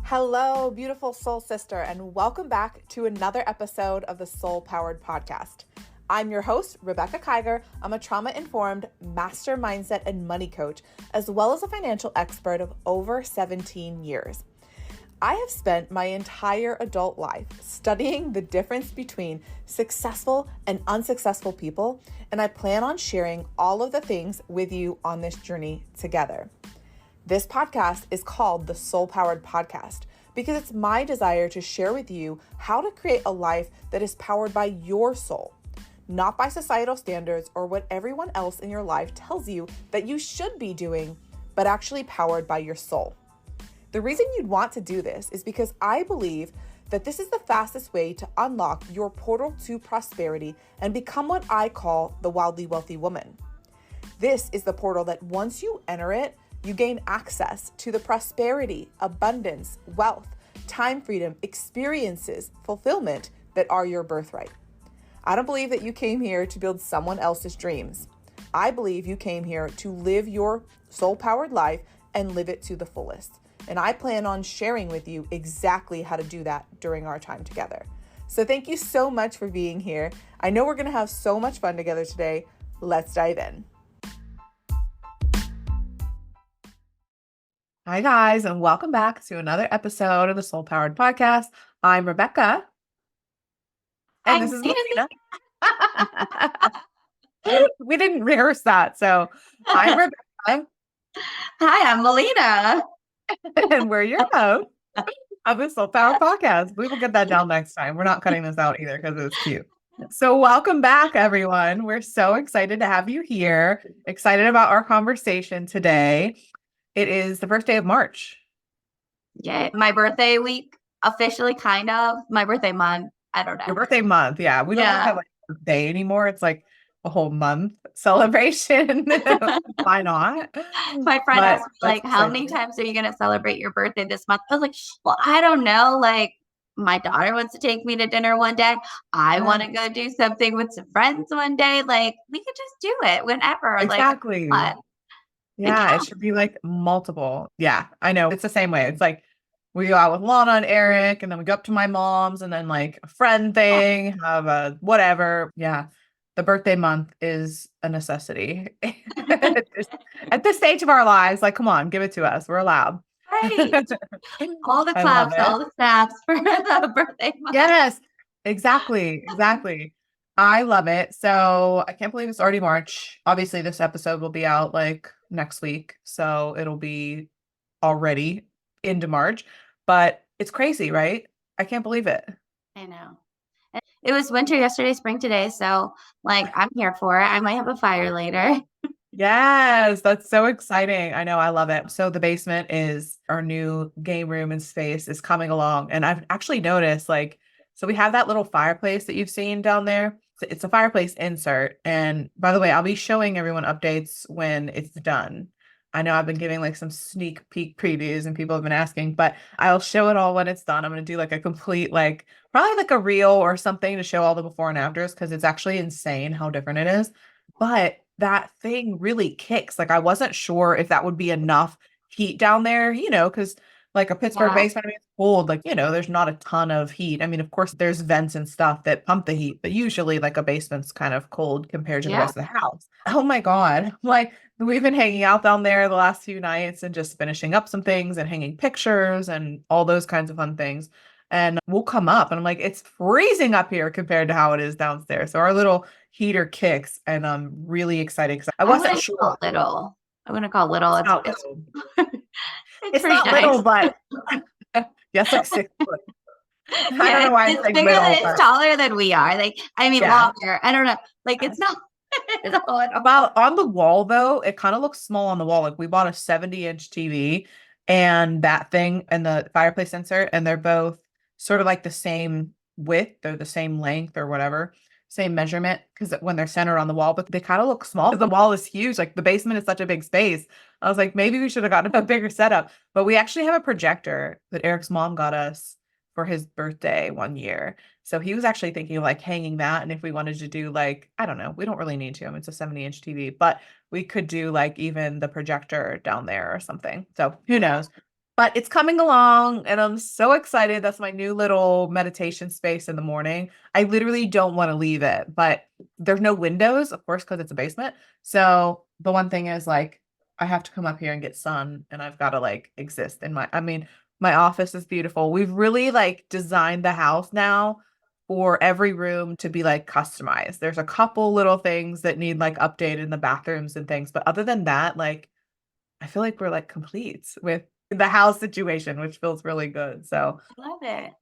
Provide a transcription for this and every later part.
Hello, beautiful soul sister, and welcome back to another episode of the Soul Powered Podcast. I'm your host, Rebecca Kiger. I'm a trauma-informed master mindset and money coach, as well as a financial expert of over 17 years. I have spent my entire adult life studying the difference between successful and unsuccessful people, and I plan on sharing all of the things with you on this journey together. This podcast is called the Soul Powered Podcast because it's my desire to share with you how to create a life that is powered by your soul, not by societal standards or what everyone else in your life tells you that you should be doing, but actually powered by your soul. The reason you'd want to do this is because I believe that this is the fastest way to unlock your portal to prosperity and become what I call the wildly wealthy woman. This is the portal that once you enter it, you gain access to the prosperity, abundance, wealth, time freedom, experiences, fulfillment that are your birthright. I don't believe that you came here to build someone else's dreams. I believe you came here to live your soul-powered life and live it to the fullest. And I plan on sharing with you exactly how to do that during our time together. So thank you so much for being here. I know we're going to have so much fun together today. Let's dive in. Hi, guys, and welcome back to another episode of the Soul Powered Podcast. I'm Rebecca. And this is Melina. We didn't rehearse that. So I'm Rebecca. Hi, I'm Melina. And we're your hosts of the Soul Powered Podcast. We will get that down next time. We're not cutting this out either because it's cute. So welcome back, everyone. We're so excited to have you here. Excited about our conversation today. It is the first day of March. Yeah, my birthday week, officially, kind of. My birthday month. I don't know. Your birthday month. Yeah. We don't have like a day anymore. It's like a whole month celebration. Why not? My friend asked me, like, how many times are you going to celebrate your birthday this month? I was like, well, I don't know. Like, my daughter wants to take me to dinner one day. I want to go do something with some friends one day. Like, we could just do it whenever. Exactly. Like, yeah, it should be like multiple. Yeah, I know. It's the same way. It's like we go out with Lana and Eric, and then we go up to my mom's, and then like a friend thing, have a whatever. Yeah, the birthday month is a necessity. At this stage of our lives, like, come on, give it to us. We're allowed. Right. All the claps, all the snaps for the birthday month. Yes, exactly. I love it. So I can't believe it's already March. Obviously, this episode will be out like next week. So it'll be already into March. But it's crazy, right? I can't believe it. I know. It was winter yesterday, spring today. So like, I'm here for it. I might have a fire later. Yes, that's so exciting. I know, I love it. So the basement is our new game room and space is coming along. And I've actually noticed like, so we have that little fireplace that you've seen down there. It's a fireplace insert. And by the way, I'll be showing everyone updates when it's done. I know I've been giving like some sneak peek previews and people have been asking, but I'll show it all when it's done. I'm going to do like a complete, like probably like a reel or something to show all the before and afters because it's actually insane how different it is. But that thing really kicks. Like I wasn't sure if that would be enough heat down there, because like a Pittsburgh basement, I mean, it's cold. Like, there's not a ton of heat. I mean, of course, there's vents and stuff that pump the heat, but usually like a basement's kind of cold compared to the rest of the house. Oh my God. Like we've been hanging out down there the last few nights and just finishing up some things and hanging pictures and all those kinds of fun things. And we'll come up and I'm like, it's freezing up here compared to how it is downstairs. So our little heater kicks and I'm really excited because I wasn't sure. Little. I wouldn't call it little. It's not little. It's not nice. Little, but yes, like 6 foot. I don't know why it's bigger little, it's taller than we are. Like, I mean, longer. I don't know. Like, it's not. About on the wall though, it kind of looks small on the wall. Like we bought a 70-inch TV and that thing and the fireplace insert, and they're both sort of like the same width, they're the same length or whatever, same measurement because when they're centered on the wall, but they kind of look small. The wall is huge. Like the basement is such a big space. I was like, maybe we should have gotten a bigger setup, but we actually have a projector that Eric's mom got us for his birthday one year. So he was actually thinking of like hanging that. And if we wanted to do like, I don't know, we don't really need to. I mean, it's a 70-inch TV, but we could do like even the projector down there or something. So who knows? But it's coming along and I'm so excited. That's my new little meditation space in the morning. I literally don't want to leave it, but there's no windows, of course, because it's a basement. So the one thing is like I have to come up here and get sun and I've got to like exist in my, I mean, my office is beautiful. We've really like designed the house now for every room to be like customized. There's a couple little things that need like updated in the bathrooms and things, but other than that, like I feel like we're like complete with the house situation, which feels really good. So Love it.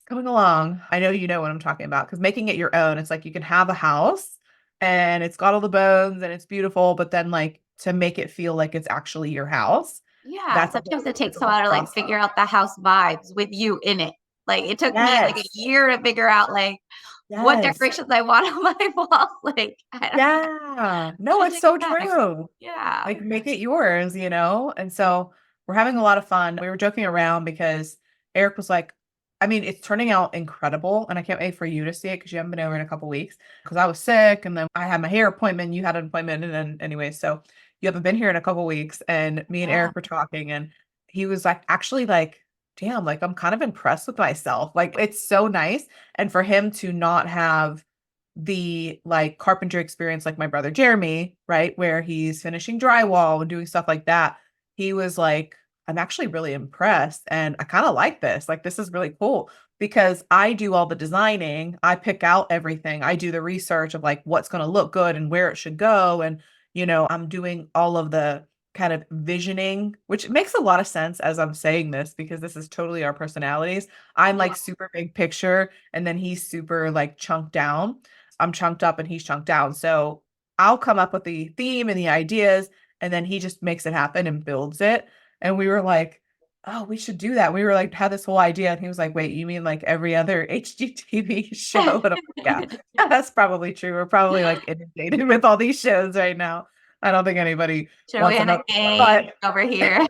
coming along, I know you know what I'm talking about because making it your own, it's like you can have a house and it's got all the bones and it's beautiful, but then like to make it feel like it's actually your house, Yeah, that's a whole, sometimes it it's takes a a whole while to, like, process. figure out the house vibes with you in it. Like, it took me, like, a Yes. year to figure out, like, what Yes. decorations I want on my walls, like, I don't Yeah. No, should it's take so it back. true. Yeah. Like make it yours, you know? And so we're having a lot of fun. We were joking around because Eric was like, I mean, it's turning out incredible. And I can't wait for you to see it because you haven't been over in a couple weeks. Because I was sick and then I had my hair appointment, you had an appointment, and then anyway, so you haven't been here in a couple weeks. And me and Yeah. Eric were talking, and he was like, actually, like, damn, like I'm kind of impressed with myself. Like it's so nice. And for him to not have the like carpentry experience like my brother Jeremy, right? Where he's finishing drywall and doing stuff like that. He was like, I'm actually really impressed and I kind of like this. Like, this is really cool because I do all the designing. I pick out everything. I do the research of like what's going to look good and where it should go. And, you know, I'm doing all of the kind of visioning, which makes a lot of sense as I'm saying this because this is totally our personalities. I'm Yeah. like super big picture and then he's super like chunked down. I'm chunked up and he's chunked down. So I'll come up with the theme and the ideas, and then he just makes it happen and builds it. And we were like, oh, we should do that. We were like, had this whole idea. And he was like, wait, you mean like every other HGTV show? And I'm like, yeah, yeah, that's probably true. We're probably like inundated with all these shows right now. I don't think anybody wants Joanna another, Gaines but over here.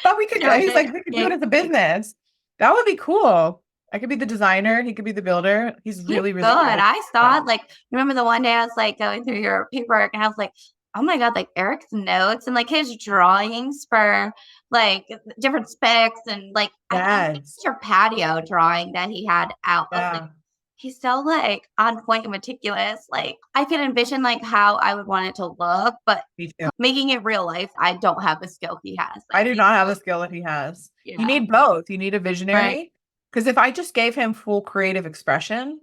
but we could, he's Joanna like, we could do it Gaines. as a business. That would be cool. I could be the designer. He could be the builder. He's He's really, really good. good. I saw it, like, remember the one day I was, like, going through your paperwork, and I was like, "Oh my god," like, Eric's notes and, like, his drawings for, like, different specs and, like, I think Yes. it's your patio drawing that he had out. I was like, Yeah. he's so, like, on point and meticulous, like, I can envision, like, how I would want it to look, but Me too. making it real life, I don't have the skill he has. I Like, do he's not have so the skill that he has. You yeah, need both. You need a right. visionary. Because if I just gave him full creative expression,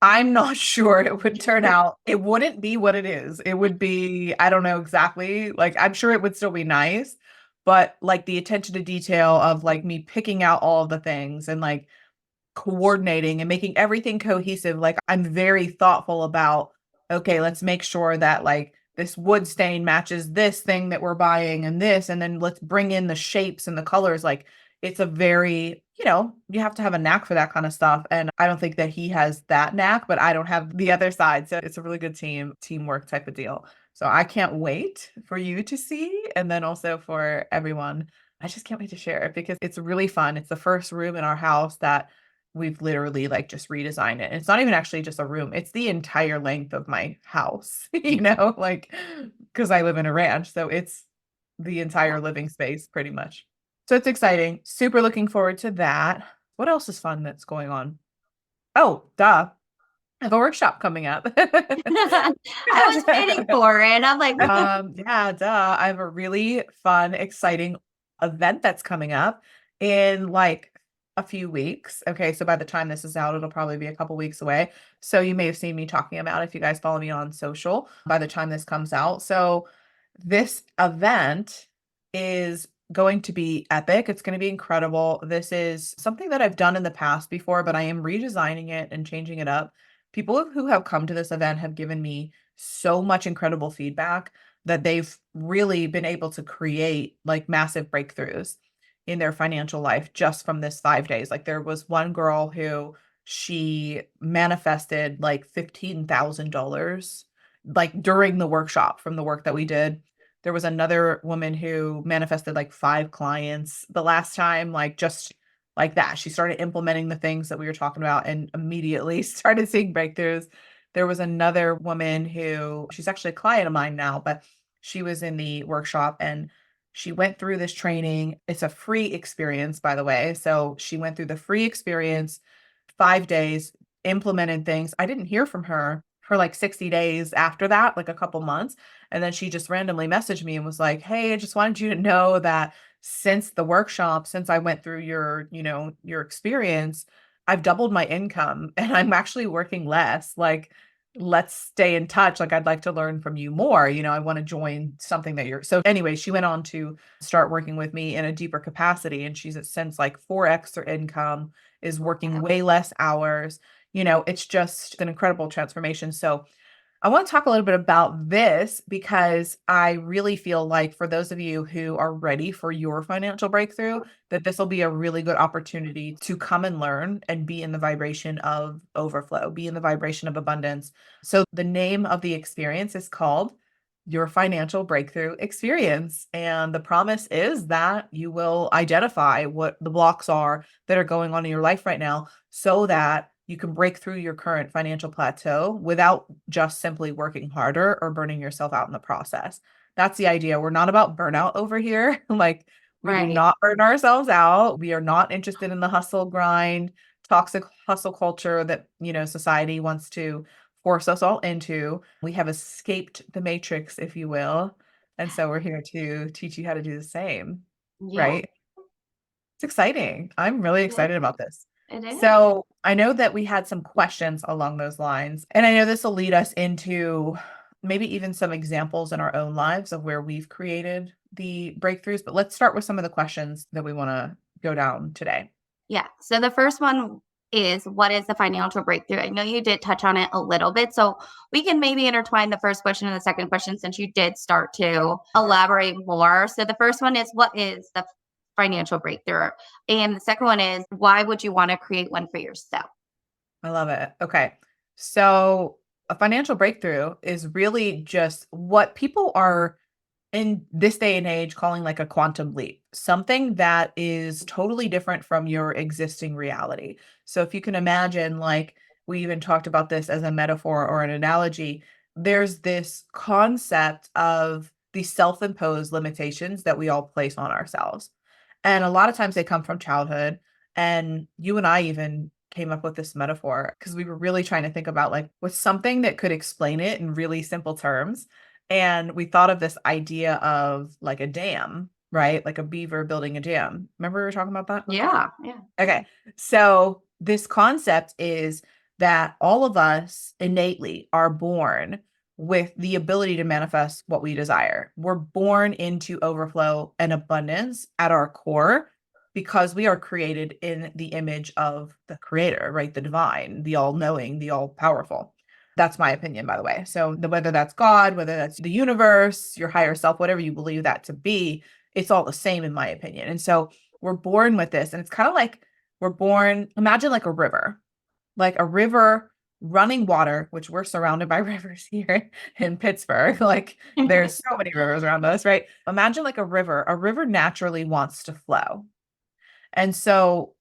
I'm not sure it would turn out. It wouldn't be what it is. It would be, I don't know exactly. Like, I'm sure it would still be nice, but like the attention to detail of like me picking out all of the things and like coordinating and making everything cohesive. Like I'm very thoughtful about, okay, let's make sure that like this wood stain matches this thing that we're buying and this, and then let's bring in the shapes and the colors. Like it's a very, you know, you have to have a knack for that kind of stuff. And I don't think that he has that knack, but I don't have the other side. So it's a really good teamwork type of deal. So I can't wait for you to see. And then also for everyone. I just can't wait to share it because it's really fun. It's the first room in our house that we've literally like just redesigned it. It's not even actually just a room. It's the entire length of my house, you know, like because I live in a ranch. So it's the entire living space pretty much. So it's exciting. Super looking forward to that. What else is fun that's going on? Oh, duh. I have a workshop coming up. I was waiting for it. I'm like, Yeah, duh. I have a really fun, exciting event that's coming up in like a few weeks. Okay, so by the time this is out, it'll probably be a couple weeks away. So you may have seen me talking about it if you guys follow me on social by the time this comes out. So this event is going to be epic. It's going to be incredible. This is something that I've done in the past before, but I am redesigning it and changing it up. People who have come to this event have given me so much incredible feedback that they've really been able to create like massive breakthroughs in their financial life just from this 5 days. Like there was one girl who she manifested like $15,000 like during the workshop from the work that we did. There was another woman who manifested like 5 clients the last time, like just like that. She started implementing the things that we were talking about and immediately started seeing breakthroughs. There was another woman who she's actually a client of mine now, but she was in the workshop and She went through this training. It's a free experience, by the way. So she went through the free experience, 5 days, implemented things. I didn't hear from her for like 60 days after that, like a couple months. And then she just randomly messaged me and was like, "Hey, I just wanted you to know that since the workshop, since I went through your experience, I've doubled my income and I'm actually working less. Like, let's stay in touch. Like, I'd like to learn from you more. I want to join something that you're." So anyway, she went on to start working with me in a deeper capacity. And she's since like 4x her income, is working Wow. way less hours. It's just an incredible transformation. So I want to talk a little bit about this because I really feel like for those of you who are ready for your financial breakthrough, that this will be a really good opportunity to come and learn and be in the vibration of overflow, be in the vibration of abundance. So the name of the experience is called Your Financial Breakthrough Experience. And the promise is that you will identify what the blocks are that are going on in your life right now so that you can break through your current financial plateau without just simply working harder or burning yourself out in the process. That's the idea. We're not about burnout over here. Like, we do Right. not burn ourselves out. We are not interested in the hustle grind, toxic hustle culture that, society wants to force us all into. We have escaped the matrix, if you will. And so we're here to teach you how to do the same, Yeah. right? It's exciting. I'm really It excited is. about this. It is. So I know that we had some questions along those lines, and I know this will lead us into maybe even some examples in our own lives of where we've created the breakthroughs. But let's start with some of the questions that we want to go down today. Yeah. So the first one is, what is the financial breakthrough? I know you did touch on it a little bit. So we can maybe intertwine the first question and the second question since you did start to elaborate more. So the first one is, what is the financial breakthrough? And the second one is, why would you want to create one for yourself? I love it. Okay. So a financial breakthrough is really just what people are in this day and age calling like a quantum leap, something that is totally different from your existing reality. So if you can imagine, like we even talked about this as a metaphor or an analogy, there's this concept of these self-imposed limitations that we all place on ourselves. And a lot of times they come from childhood. And you and I even came up with this metaphor because we were really trying to think about like what's something that could explain it in really simple terms. And we thought of this idea of like a dam, right? Like a beaver building a dam. Remember we were talking about that? Yeah. Yeah. Okay. So this concept is that all of us innately are born with the ability to manifest what we desire. We're born into overflow and abundance at our core because we are created in the image of the creator, right? The divine, the all knowing, the all powerful. That's my opinion, by the way. So whether that's God, whether that's the universe, your higher self, whatever you believe that to be, it's all the same in my opinion. And so we're born with this. And it's kind of like we're born, imagine like a river running water, which we're surrounded by rivers here in Pittsburgh. Like there's so many rivers around us, right? Imagine like a river. A river naturally wants to flow. And so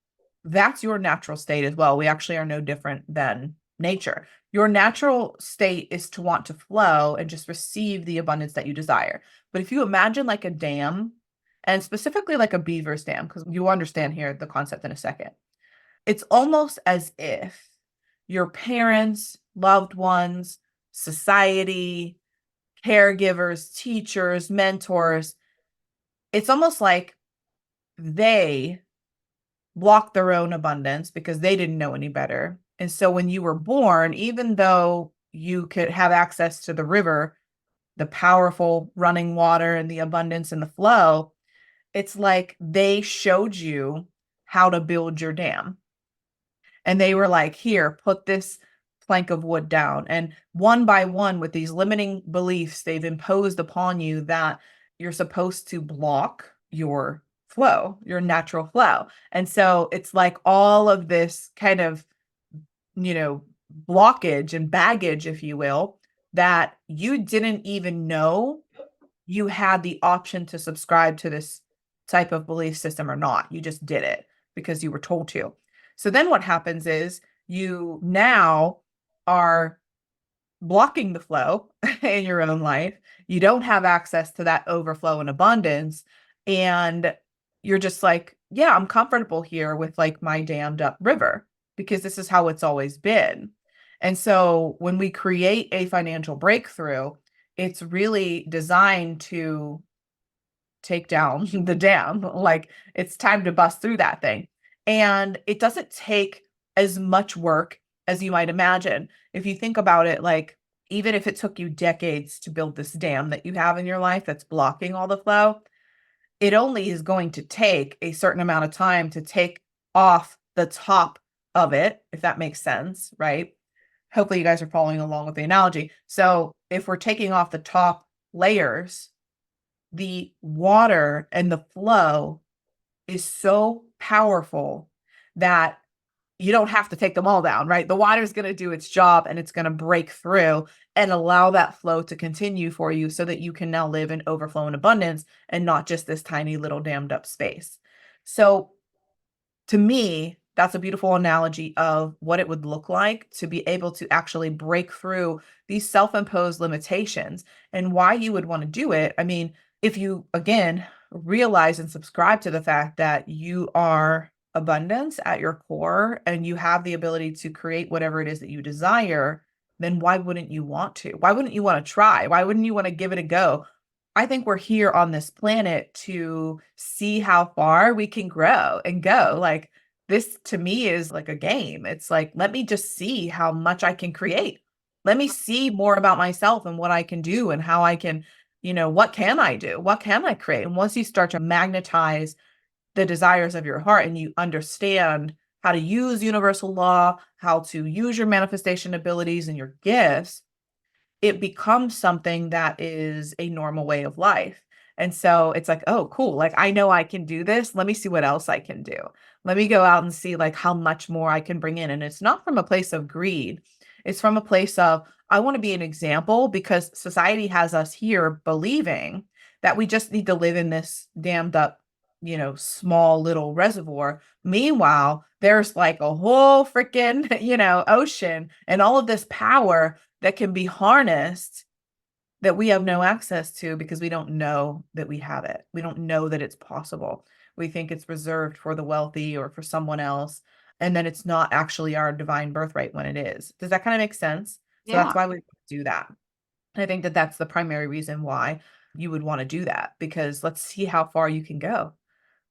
that's your natural state as well. We actually are no different than nature. Your natural state is to want to flow and just receive the abundance that you desire. But if you imagine like a dam, and specifically like a beaver's dam, because you understand here the concept in a second, it's almost as if your parents, loved ones, society, caregivers, teachers, mentors, it's almost like they block their own abundance because they didn't know any better. And so when you were born, even though you could have access to the river, the powerful running water and the abundance and the flow, it's like they showed you how to build your dam. And they were like, here, put this plank of wood down. And one by one, with these limiting beliefs, they've imposed upon you that you're supposed to block your flow, your natural flow. And so it's like all of this kind of, blockage and baggage, if you will, that you didn't even know you had the option to subscribe to this type of belief system or not. You just did it because you were told to. So then what happens is you now are blocking the flow in your own life. You don't have access to that overflow and abundance. And you're just like, yeah, I'm comfortable here with like my dammed up river because this is how it's always been. And so when we create a financial breakthrough, it's really designed to take down the dam. Like it's time to bust through that thing. And it doesn't take as much work as you might imagine. If you think about it, like even if it took you decades to build this dam that you have in your life that's blocking all the flow, it only is going to take a certain amount of time to take off the top of it, if that makes sense, right? Hopefully you guys are following along with the analogy. So if we're taking off the top layers, the water and the flow is so powerful that you don't have to take them all down, right? The water is going to do its job and it's going to break through and allow that flow to continue for you so that you can now live in overflow and abundance and not just this tiny little dammed up space. So to me, that's a beautiful analogy of what it would look like to be able to actually break through these self-imposed limitations and why you would want to do it. I mean, if you again realize and subscribe to the fact that you are abundance at your core and you have the ability to create whatever it is that you desire, then why wouldn't you want to? Why wouldn't you want to try? Why wouldn't you want to give it a go? I think we're here on this planet to see how far we can grow and go. Like this to me is like a game. It's like, let me just see how much I can create. Let me see more about myself and what I can do and how I can, what can I do? What can I create? And once you start to magnetize the desires of your heart and you understand how to use universal law, how to use your manifestation abilities and your gifts, it becomes something that is a normal way of life. And so it's like, oh, cool. Like, I know I can do this. Let me see what else I can do. Let me go out and see like how much more I can bring in. And it's not from a place of greed. It's from a place of, I want to be an example because society has us here believing that we just need to live in this dammed up, small little reservoir. Meanwhile, there's like a whole freaking, ocean and all of this power that can be harnessed that we have no access to because we don't know that we have it. We don't know that it's possible. We think it's reserved for the wealthy or for someone else. And then it's not actually our divine birthright when it is. Does that kind of make sense? So that's Yeah. why we do that. I think that that's the primary reason why you would want to do that because let's see how far you can go.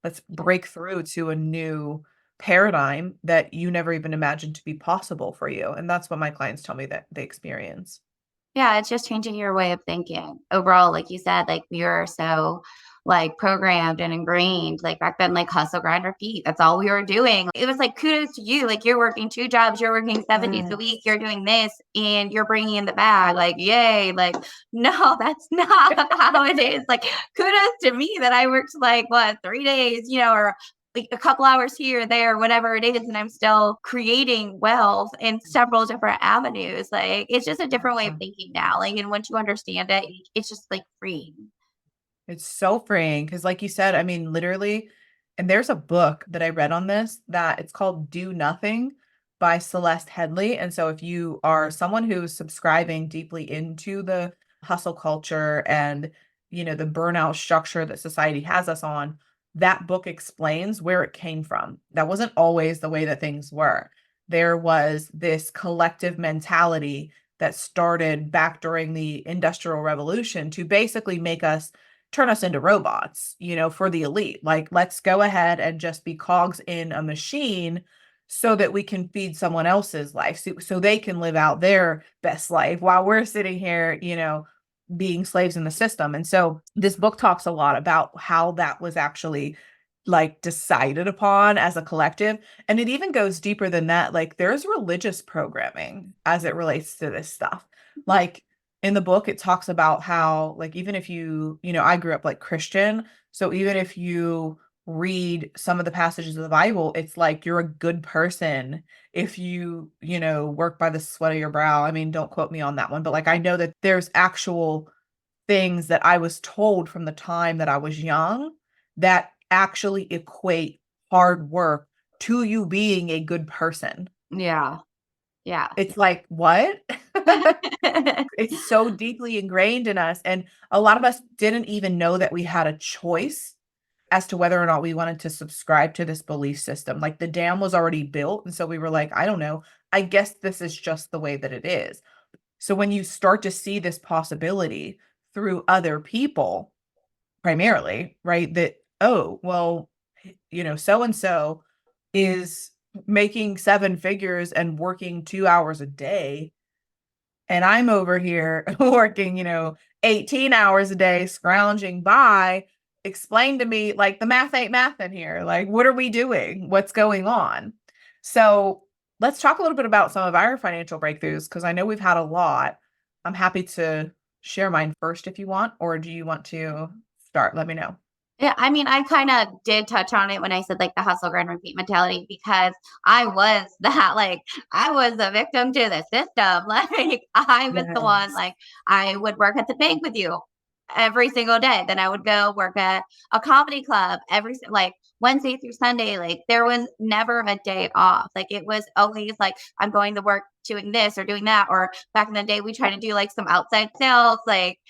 Let's break through to a new paradigm that you never even imagined to be possible for you. And that's what my clients tell me that they experience. Yeah, it's just changing your way of thinking. Overall, like you said, like we were so like programmed and ingrained. Like back then, like hustle, grind, repeat. That's all we were doing. It was like kudos to you. Like you're working 2 jobs, you're working 7 days a week, you're doing this, and you're bringing in the bag. Like yay! Like no, that's not how it is. Like kudos to me that I worked like what 3 days, or like a couple hours here, there, whatever it is, and I'm still creating wealth in several different avenues. Like it's just a different way of Awesome. thinking now. Like, and once you understand it, it's just like freeing. It's so freeing because, like you said, I mean, literally, and there's a book that I read on this that it's called Do Nothing by Celeste Headley. And so, if you are someone who's subscribing deeply into the hustle culture and, the burnout structure that society has us on, that book explains where it came from. That wasn't always the way that things were. There was this collective mentality that started back during the Industrial Revolution to basically make us turn us into robots, for the elite. Like, let's go ahead and just be cogs in a machine so that we can feed someone else's life, so they can live out their best life while we're sitting here, being slaves in the system. And so this book talks a lot about how that was actually like decided upon as a collective. And it even goes deeper than that. Like there's religious programming as it relates to this stuff. Like in the book, it talks about how, like, even if I grew up like Christian. So even if you read some of the passages of the Bible, it's like you're a good person if work by the sweat of your brow. I mean, don't quote me on that one, but like I know that there's actual things that I was told from the time that I was young that actually equate hard work to you being a good person. Yeah. Yeah. It's like, what? It's so deeply ingrained in us. And a lot of us didn't even know that we had a choice as to whether or not we wanted to subscribe to this belief system. Like the dam was already built. And so we were like, I don't know. I guess this is just the way that it is. So when you start to see this possibility through other people, primarily, right? That, oh, well, so and so is making seven figures and working 2 hours a day. And I'm over here working, 18 hours a day, scrounging by. Explain to me, like, the math ain't math in here. Like, what are we doing? What's going on? So let's talk a little bit about some of our financial breakthroughs, because I know we've had a lot. I'm happy to share mine first if you want, or do you want to start? Let me know. Yeah, I mean, I kind of did touch on it when I said like the hustle grind repeat mentality because I was that I was a victim to the system. Like I was the one Yes. like I would work at the bank with you every single day. Then I would go work at a comedy club like Wednesday through Sunday. Like there was never a day off. Like it was always like I'm going to work doing this or doing that. Or back in the day, we tried to do like some outside sales, like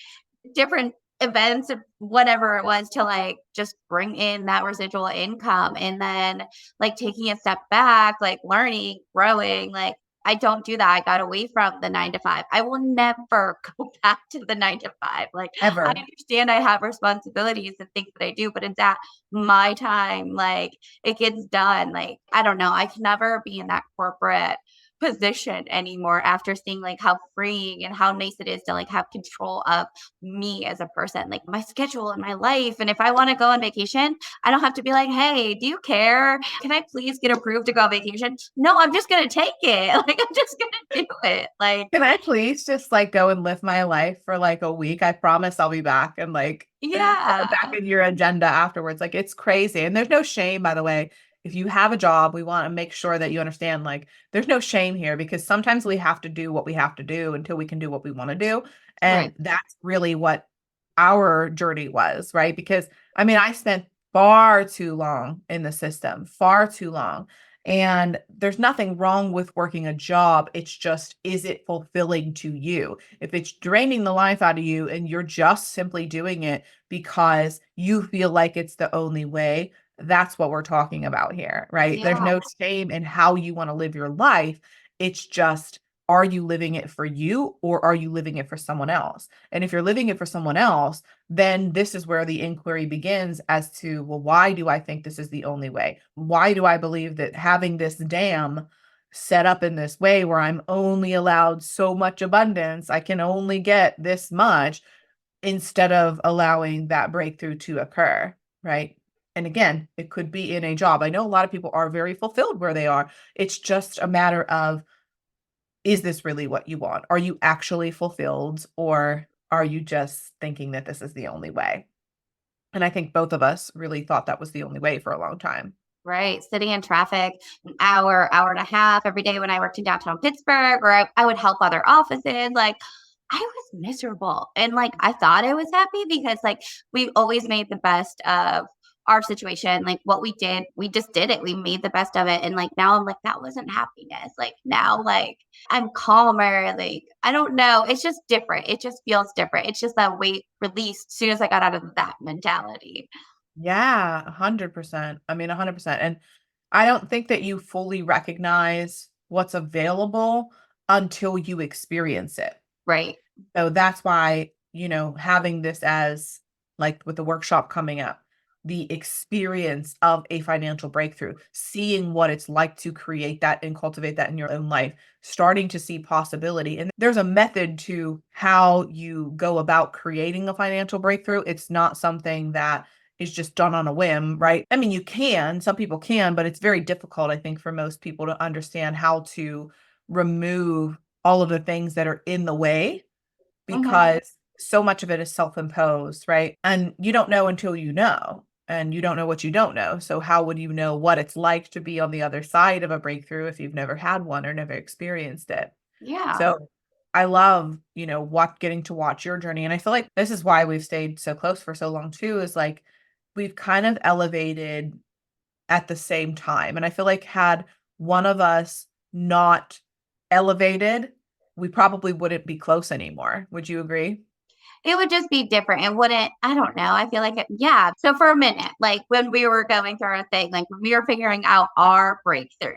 different events or whatever it was to like just bring in that residual income and then like taking a step back, like learning, growing, like I don't do that. I got away from the 9 to 5. I will never go back to the 9 to 5. Like I Ever. understand I have responsibilities and things that I do, but it's at my time. Like it gets done. Like I don't know. I can never be in that corporate position anymore after seeing like how freeing and how nice it is to like have control of me as a person, like my schedule and my life. And if I want to go on vacation, I don't have to be like, hey, do you care? Can I please get approved to go on vacation? No, I'm just going to take it. Like, I'm just going to do it. Like, Can I please just like go and live my life for like a week? I promise I'll be back and like back yeah, in your agenda afterwards. Like it's crazy. And there's no shame, by the way. If you have a job, we want to make sure that you understand like there's no shame here, because sometimes we have to do what we have to do until we can do what we want to do. right. And that's really what our journey was, right? Because I mean, I spent far too long in the system, far too long. And there's nothing wrong with working a job. It's just, is it fulfilling to you? If it's draining the life out of you and you're just simply doing it because you feel like it's the only way, that's what we're talking about here, right? There's Yeah, no shame in how you want to live your life. It's just, are you living it for you or are you living it for someone else? And if you're living it for someone else, then this is where the inquiry begins as to, well, why do I think this is the only way? Why do I believe that having this dam set up in this way where I'm only allowed so much abundance, I can only get this much, instead of allowing that breakthrough to occur, right? And again, it could be in a job. I know a lot of people are very fulfilled where they are. It's just a matter of, is this really what you want? Are you actually fulfilled, or are you just thinking that this is the only way? And I think both of us really thought that was the only way for a long time. right. Sitting in traffic an hour, hour and a half every day when I worked in downtown Pittsburgh, or I would help other offices. Like I was miserable. And like I thought I was happy because like we always made the best of our situation. Like what we did, we just did it. We made the best of it. And like now I'm like, that wasn't happiness. Like now, like I'm calmer. Like I don't know. It's just different. It just feels different. It's just that weight released as soon as I got out of that mentality. Yeah, 100%. I mean, 100%. And I don't think that you fully recognize what's available until you experience it. Right. So that's why, having this as like with the workshop coming up, the experience of a financial breakthrough, seeing what it's like to create that and cultivate that in your own life, starting to see possibility. And there's a method to how you go about creating a financial breakthrough. It's not something that is just done on a whim, right? I mean, some people can, but it's very difficult, I think, for most people to understand how to remove all of the things that are in the way, Mhm. because so much of it is self-imposed, right? And you don't know until you know, and you don't know what you don't know. So how would you know what it's like to be on the other side of a breakthrough if you've never had one or never experienced it? Yeah. So I love, what getting to watch your journey. And I feel like this is why we've stayed so close for so long too, is like we've kind of elevated at the same time. And I feel like had one of us not elevated, we probably wouldn't be close anymore. Would you agree? It would just be different. It wouldn't, I don't know. I feel like, yeah. So for a minute, like when we were going through our thing, like when we were figuring out our breakthrough,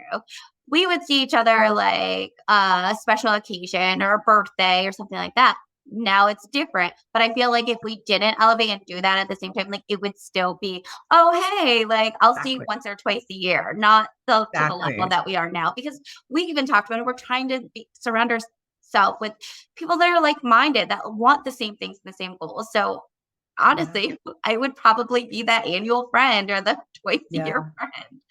we would see each other like a special occasion or a birthday or something like that. Now it's different. But I feel like if we didn't elevate and do that at the same time, like it would still be, oh, hey, like I'll see you Exactly. once or twice a year, not to the level Exactly. that we are now. Because we even talked about it. We're trying to surround ourselves with people that are like-minded, that want the same things and the same goals. So, Yeah. honestly, I would probably be that annual friend or the twice a year Yeah. friend.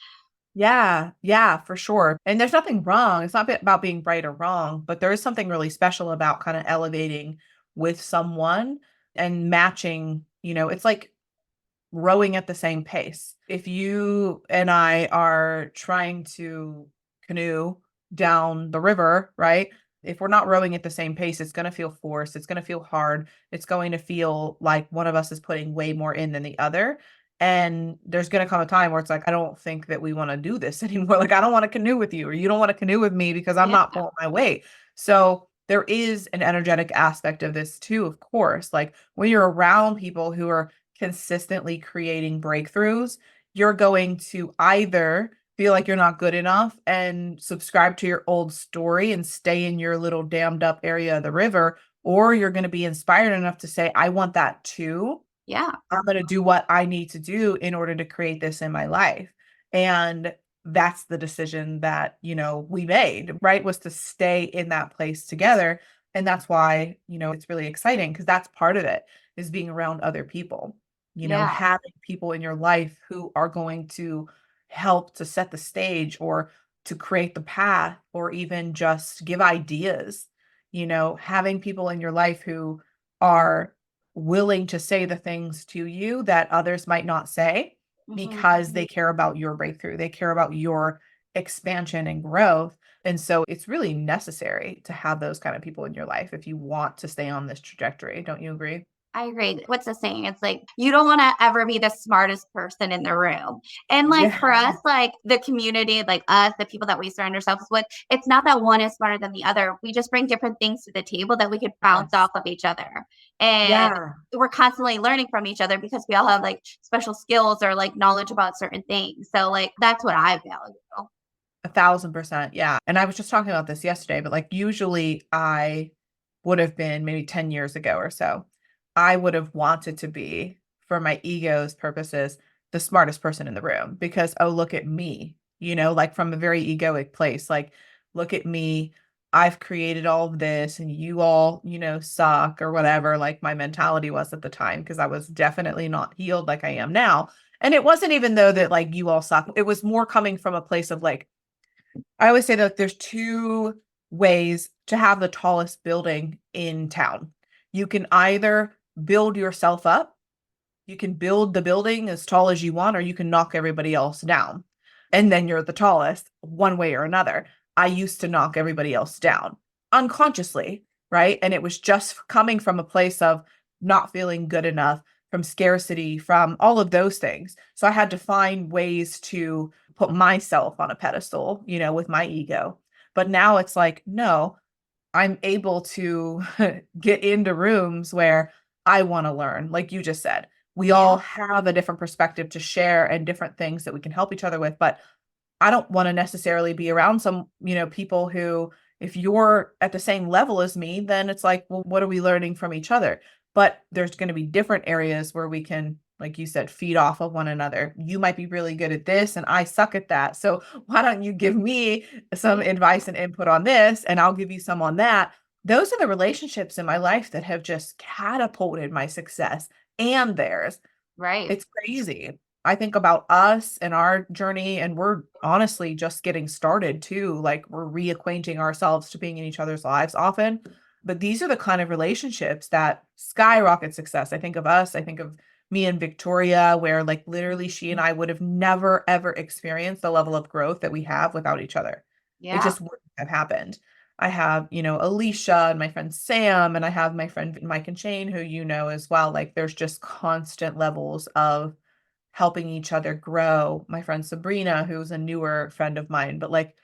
Yeah, yeah, for sure. And there's nothing wrong. It's not about being right or wrong, but there is something really special about kind of elevating with someone and matching, it's like rowing at the same pace. If you and I are trying to canoe down the river, right? If we're not rowing at the same pace, it's going to feel forced. It's going to feel hard. It's going to feel like one of us is putting way more in than the other. And there's going to come a time where it's like, I don't think that we want to do this anymore. Like, I don't want to canoe with you, or you don't want to canoe with me because I'm Yeah, not pulling my weight. So there is an energetic aspect of this too, of course. Like when you're around people who are consistently creating breakthroughs, you're going to either feel like you're not good enough and subscribe to your old story and stay in your little dammed up area of the river, or you're going to be inspired enough to say, I want that too. yeah, I'm going to do what I need to do in order to create this in my life. And that's the decision that, we made, right? Was to stay in that place together. And that's why, it's really exciting because that's part of it is being around other people, yeah, having people in your life who are going to help to set the stage or to create the path or even just give ideas, having people in your life who are willing to say the things to you that others might not say mhm, because they care about your breakthrough. They care about your expansion and growth. And so it's really necessary to have those kind of people in your life if you want to stay on this trajectory. Don't you agree? I agree. What's the saying? It's like, you don't wanna ever be the smartest person in the room. And, like, Yeah. for us, like, the community, like us, the people that we surround ourselves with, it's not that one is smarter than the other. We just bring different things to the table that we could bounce Yes. off of each other. And Yeah. we're constantly learning from each other because we all have, like, special skills or, like, knowledge about certain things. So, like, that's what I value. 1,000%. Yeah. And I was just talking about this yesterday, but like usually I would have been maybe 10 years ago or so. I would have wanted to be, for my ego's purposes, the smartest person in the room because, oh, look at me, like from a very egoic place. Like, look at me. I've created all of this and you all, suck or whatever. Like my mentality was at the time because I was definitely not healed like I am now. And it wasn't even though that like you all suck. It was more coming from a place of like, I always say that there's two ways to have the tallest building in town. You can either build yourself up, you can build the building as tall as you want, or you can knock everybody else down. And then you're the tallest, one way or another. I used to knock everybody else down unconsciously, right? And it was just coming from a place of not feeling good enough, from scarcity, from all of those things. So I had to find ways to put myself on a pedestal, with my ego. But now it's like, no, I'm able to get into rooms where I want to learn. Like you just said, we all Yeah, have a different perspective to share and different things that we can help each other with. But I don't want to necessarily be around some, people who, if you're at the same level as me, then it's like, well, what are we learning from each other? But there's going to be different areas where we can, like you said, feed off of one another. You might be really good at this and I suck at that. So why don't you give me some advice and input on this and I'll give you some on that? Those are the relationships in my life that have just catapulted my success and theirs. right. It's crazy. I think about us and our journey, and we're honestly just getting started too. Like we're reacquainting ourselves to being in each other's lives often. But these are the kind of relationships that skyrocket success. I think of us, I think of me and Victoria, where like literally she and I would have never ever experienced the level of growth that we have without each other. It Yeah, just wouldn't have happened. I have, Alicia and my friend Sam, and I have my friend Mike and Shane, who as well. Like there's just constant levels of helping each other grow. My friend Sabrina, who's a newer friend of mine, but like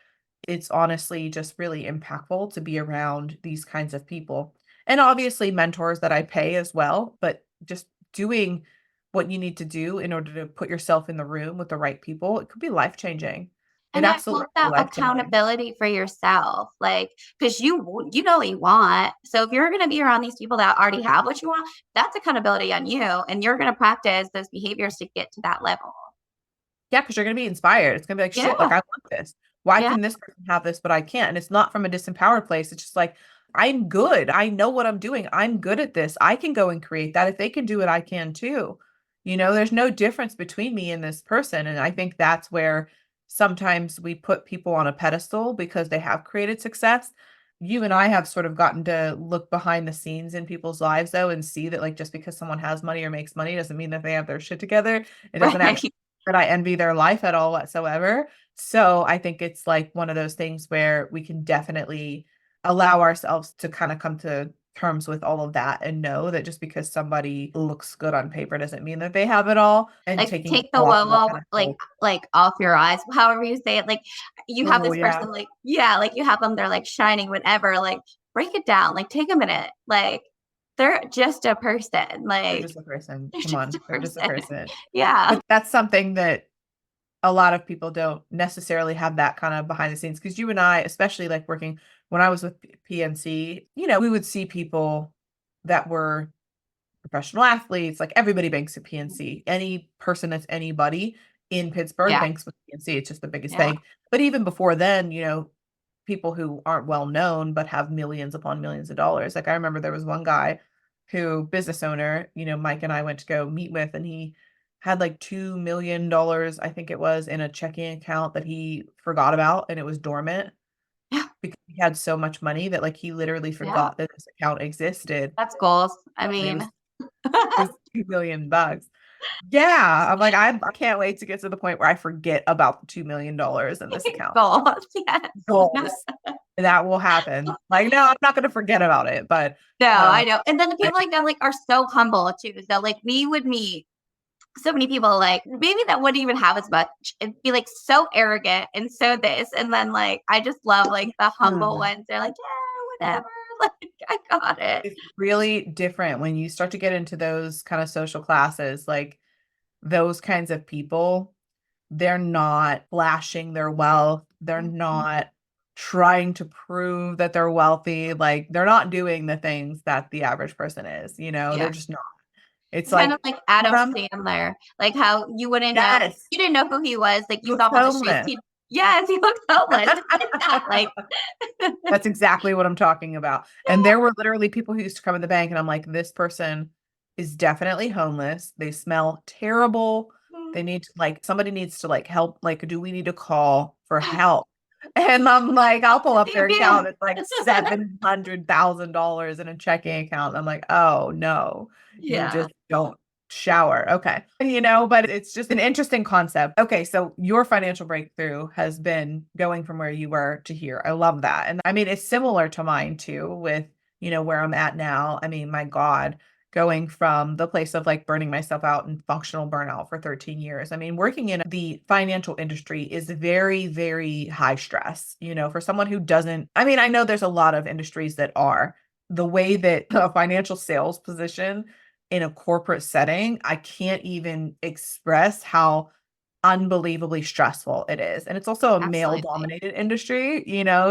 it's honestly just really impactful to be around these kinds of people. And obviously mentors that I pay as well, but just doing what you need to do in order to put yourself in the room with the right people, it could be life changing. It And I absolutely want could be that life changing. accountability for yourself, like, because you know what you want. So if you're gonna be around these people that already have what you want, that's accountability on you, and you're gonna practice those behaviors to get to that level. Yeah, because you're gonna be inspired. It's gonna be like, shit, like Yeah, I want this. Why yeah, can this person have this, but I can't? And it's not from a disempowered place. It's just like, I'm good. I know what I'm doing. I'm good at this. I can go and create that. If they can do it, I can too. There's no difference between me and this person. And I think that's where sometimes we put people on a pedestal because they have created success. You and I have sort of gotten to look behind the scenes in people's lives though and see that like just because someone has money or makes money doesn't mean that they have their shit together. It doesn't right. actually that I envy their life at all whatsoever. So I think it's like one of those things where we can definitely allow ourselves to kind of come to terms with all of that and know that just because somebody looks good on paper doesn't mean that they have it all, and Like, taking take the yourself off of that whoa, kind of hope. like, off your eyes, however you say it, like, you have Oh this yeah. person, like yeah, like, you have them, they're, like, shining whatever, like, break it down, like, take a minute, like, they're just a person, They're like, just a person. they're Come just on. a They're just a person. person. Yeah. But that's something that a lot of people don't necessarily have that kind of behind the scenes because you and I, especially like working when I was with PNC, we would see people that were professional athletes, like everybody banks at PNC. Any person that's anybody in Pittsburgh Yeah, banks with PNC. It's just the biggest yeah. bank. But even before then, people who aren't well known but have millions upon millions of dollars. Like I remember there was one guy who business owner, Mike and I went to go meet with, and he had like $2 million, I think it was, in a checking account that he forgot about and it was dormant Yeah, because he had so much money that like he literally yeah, forgot that this account existed. that's goals. I And it mean, was just $2 million. Yeah. I'm like, I can't wait to get to the point where I forget about the $2 million in this account. goals, yes. Goals. That will happen. Like, no, I'm not going to forget about it. But No, um, I know, and then the I people like that, like, are so humble too, so, like, we would meet so many people, like, maybe that wouldn't even have as much and be, like, so arrogant and so this, and then, like, I just love, like, the humble yeah, ones. They're like, "Yeah, whatever, like, I got it." it's really different when you start to get into those kind of social classes, like those kinds of people. They're not flashing their wealth. They're Mhm. not trying to prove that they're wealthy. Like they're not doing the things that the average person is, they're Yeah. just not. It's It's kind of like, like Adam come, Sandler, like, how you wouldn't know yes, you didn't know who he was, like, he you looks saw him on the streets, homeless. he yes, he looks homeless. It's like that, like That's exactly what I'm talking about. And there were literally people who used to come in the bank, and I'm like, this person is definitely homeless. They smell terrible. They need to, like, somebody needs to like help. Like, do we need to call for help? And I'm like, I'll pull up the their account. abuse. It's like $700,000 in a checking account. I'm like, oh no, you Yeah. just don't shower. Okay. But it's just an interesting concept. Okay. So your financial breakthrough has been going from where you were to here. I love that. And I mean, it's similar to mine too, with, where I'm at now. I mean, my God, going from the place of like burning myself out and functional burnout for 13 years. I mean, working in the financial industry is very, very high stress, for someone who doesn't, I mean, I know there's a lot of industries that are the way that a financial sales position in a corporate setting, I can't even express how unbelievably stressful it is. And it's also a male Absolutely. dominated industry,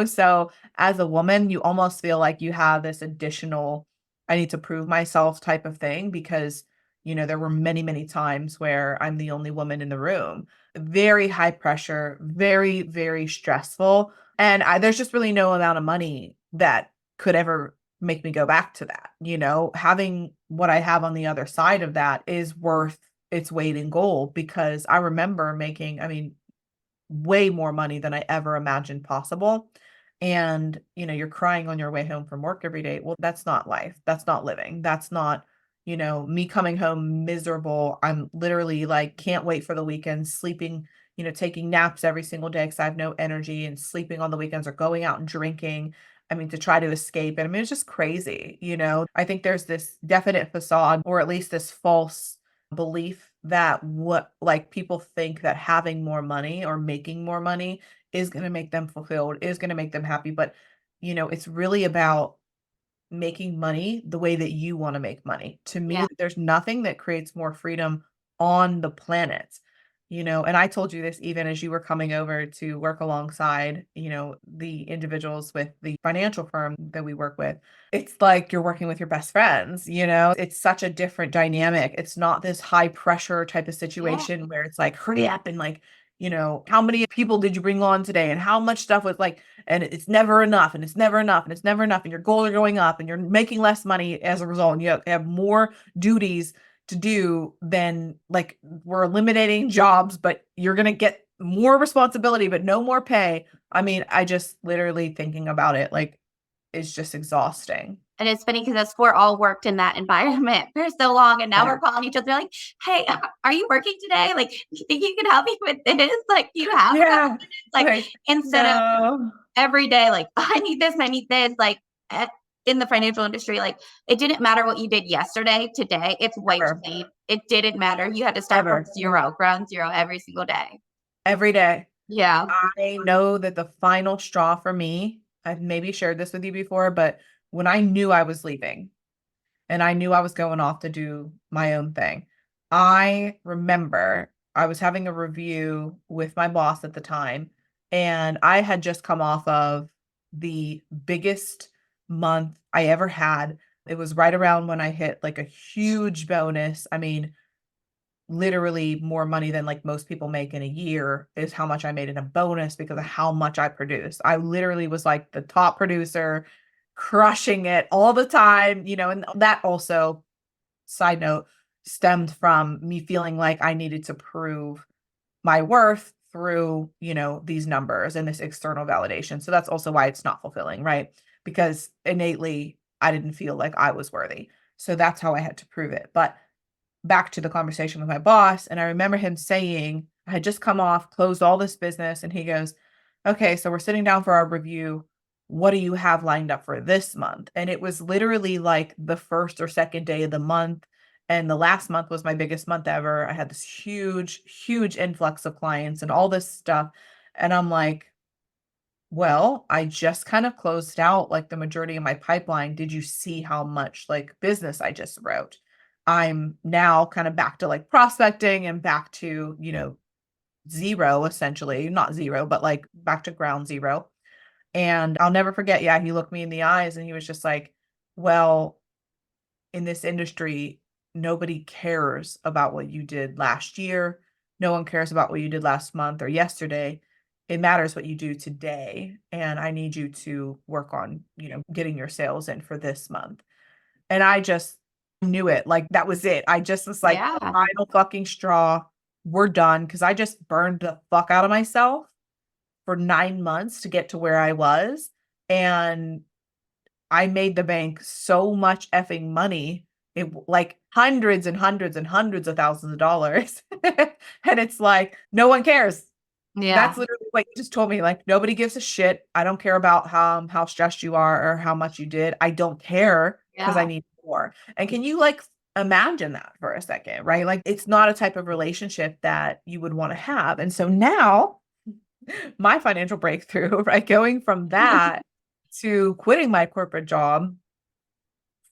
so as a woman, you almost feel like you have this additional, I need to prove myself type of thing because, there were many, many times where I'm the only woman in the room. Very high pressure, very, very stressful. And there's just really no amount of money that could ever make me go back to that. Having what I have on the other side of that is worth its weight in gold because I remember making, I mean, way more money than I ever imagined possible. And, you're crying on your way home from work every day. Well, that's not life. That's not living. That's not, me coming home miserable. I'm literally like, can't wait for the weekend, sleeping, taking naps every single day because I have no energy and sleeping on the weekends or going out and drinking. I mean, to try to escape. And I mean, it's just crazy. I think there's this definite facade or at least this false belief that what like people think that having more money or making more money is going to make them fulfilled, is going to make them happy. But, it's really about making money the way that you want to make money. To me, Yeah. there's nothing that creates more freedom on the planet. And I told you this even as you were coming over to work alongside, the individuals with the financial firm that we work with. It's like you're working with your best friends. It's such a different dynamic. It's not this high pressure type of Yeah. situation where it's like, hurry up and like, how many people did you bring on today and how much stuff was like, and it's never enough and it's never enough and it's never enough and your goals are going up and you're making less money as a result. And you have more duties to do than like we're eliminating jobs, but you're going to get more responsibility, but no more pay. I mean, I just literally thinking about it, like, it's just exhausting. And it's funny because we're all worked in that environment for so long, and now Yeah. we're calling each other like, "Hey, are you working today? Like, you think you can help me with this? Like, you have 5 Yeah. minutes?" Like, Like, instead of no. every day, like, "I need this, I need this." Like, in the financial industry, like, it didn't matter what you did yesterday, today, it's wiped Ever. clean. It didn't matter. You had to start from Ever. 0, ground 0 every single day. Every day. Yeah. I know that the final straw for me, I've maybe shared this with you before, but when I knew I was leaving, and I knew I was going off to do my own thing. I remember I was having a review with my boss at the time, and I had just come off of the biggest month I ever had. It was right around when I hit like a huge bonus. I mean, literally more money than like most people make in a year is how much I made in a bonus because of how much I produced. I literally was like the top producer, crushing it all the time, and that also, side note, stemmed from me feeling like I needed to prove my worth through, these numbers and this external validation. So that's also why it's not fulfilling, right? Because innately I didn't feel like I was worthy. So that's how I had to prove it. But back to the conversation with my boss, and I remember him saying, I had just come off, closed all this business, and he goes, "Okay, so we're sitting down for our review. What do you have lined up for this month?" And it was literally like the first or second day of the month. And the last month was my biggest month ever. I had this huge, huge influx of clients and all this stuff. And I'm like, well, I just kind of closed out like the majority of my pipeline. Did you see how much like business I just wrote? I'm now kind of back to like prospecting and back to, zero essentially, not zero, but like back to ground zero. And I'll never forget. Yeah, he looked me in the eyes and he was just like, well, in this industry, nobody cares about what you did last year. No one cares about what you did last month or yesterday. It matters what you do today. And I need you to work on, getting your sales in for this month. And I just knew it. Like that was it. I just was like, Yeah. final fucking straw. We're done. Cause I just burned the fuck out of myself for 9 months to get to where I was. And I made the bank so much effing money. Like hundreds and hundreds and hundreds of thousands of dollars. And it's like, no one cares. Yeah. That's literally what you just told me. Like, nobody gives a shit. I don't care about how stressed you are or how much you did. I don't care because I Yeah. need more. And can you like imagine that for a second, right? Like, it's not a type of relationship that you would want to have. And so now my financial breakthrough, right? Going from that to quitting my corporate job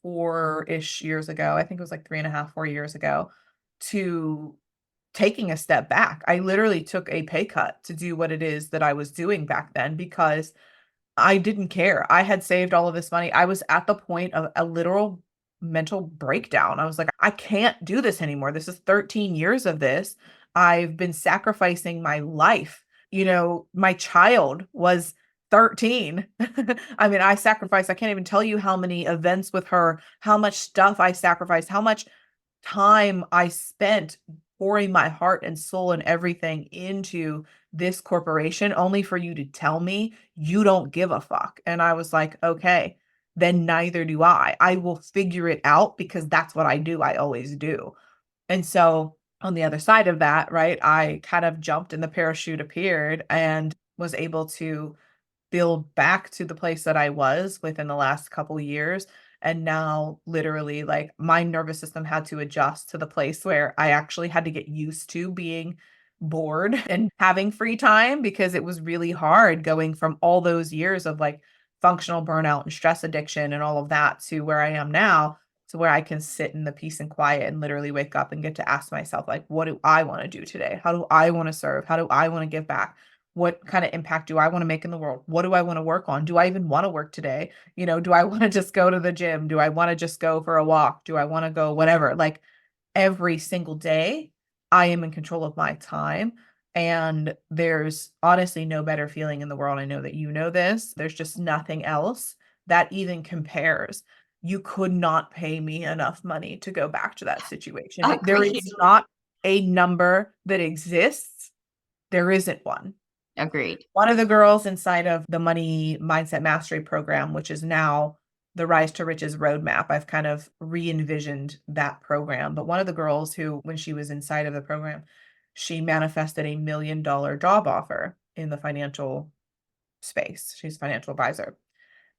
4-ish years ago, I think it was like 3.5, 4 years ago, to taking a step back. I literally took a pay cut to do what it is that I was doing back then because I didn't care. I had saved all of this money. I was at the point of a literal mental breakdown. I was like, I can't do this anymore. This is 13 years of this. I've been sacrificing my life. My child was 13. I mean, I can't even tell you how many events with her, how much stuff I sacrificed, how much time I spent pouring my heart and soul and everything into this corporation only for you to tell me you don't give a fuck. And I was like, okay, then neither do I. I will figure it out because that's what I do. I always do. And so on the other side of that, right, I kind of jumped and the parachute appeared and was able to build back to the place that I was within the last couple years. And now, literally, like my nervous system had to adjust to the place where I actually had to get used to being bored and having free time because it was really hard going from all those years of like functional burnout and stress addiction and all of that to where I am now, to where I can sit in the peace and quiet and literally wake up and get to ask myself, like, what do I want to do today? How do I want to serve? How do I want to give back? What kind of impact do I want to make in the world? What do I want to work on? Do I even want to work today? Do I want to just go to the gym? Do I want to just go for a walk? Do I want to go whatever? Like every single day, I am in control of my time. And there's honestly no better feeling in the world. I know that you know this. There's just nothing else that even compares. You could not pay me enough money to go back to that situation. There Agreed. is not a number that exists. There isn't one. Agreed. One of the girls inside of the Money Mindset Mastery program, which is now the Rise to Riches Roadmap, I've kind of re-envisioned that program. But one of the girls who, when she was inside of the program, she manifested $1 million job offer in the financial space. She's a financial advisor.